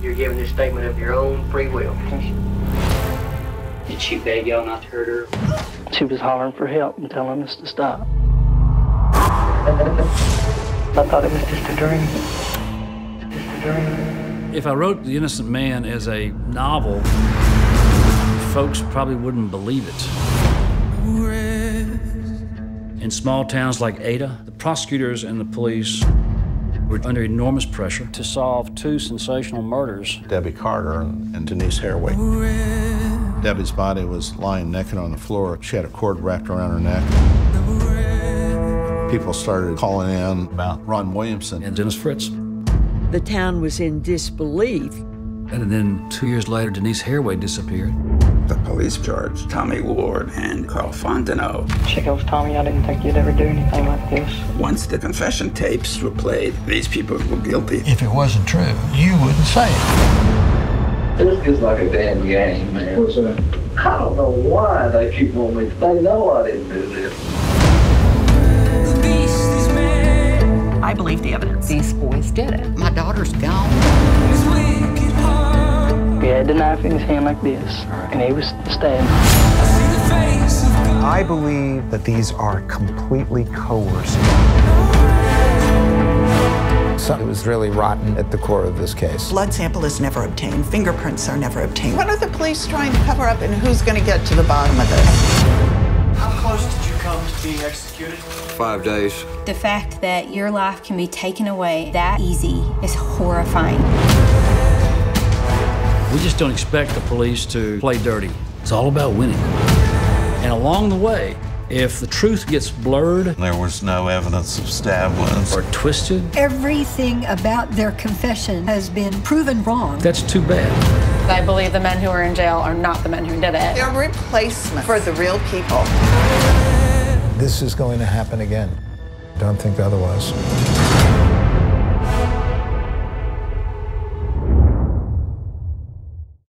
You're giving this statement of your own free will. Did she beg y'all not to hurt her? She was hollering for help and telling us to stop. I thought it was just a dream. Just a dream. If I wrote The Innocent Man as a novel, folks probably wouldn't believe it. In small towns like Ada, the prosecutors and the police were under enormous pressure to solve two sensational murders. Debbie Carter and Denise Haraway. Debbie's body was lying naked on the floor. She had a cord wrapped around her neck. People started calling in about Ron Williamson And Dennis Fritz. The town was in disbelief. And then 2 years later, Denise Haraway disappeared. The police charged Tommy Ward and Carl Fontenot. She goes, Tommy, I didn't think you'd ever do anything like this. Once the confession tapes were played, these people were guilty. If it wasn't true, you wouldn't say it. This is like a damn game, man. What's that? I don't know why they keep on me. They know I didn't do this. I believe the evidence. These boys did it. My daughter's gone. He had the knife in his hand like this, and he was stabbed. I believe that these are completely coerced. Something was really rotten at the core of this case. Blood sample is never obtained. Fingerprints are never obtained. What are the police trying to cover up, and who's going to get to the bottom of this? How close did you come to being executed? 5 days. The fact that your life can be taken away that easy is horrifying. We just don't expect the police to play dirty. It's all about winning. And along the way, if the truth gets blurred, there was no evidence of stab wounds or twisted, Everything about their confession has been proven wrong. that's too bad. I believe the men who are in jail are not the men who did it. They're replacements for the real people. This is going to happen again. Don't think otherwise.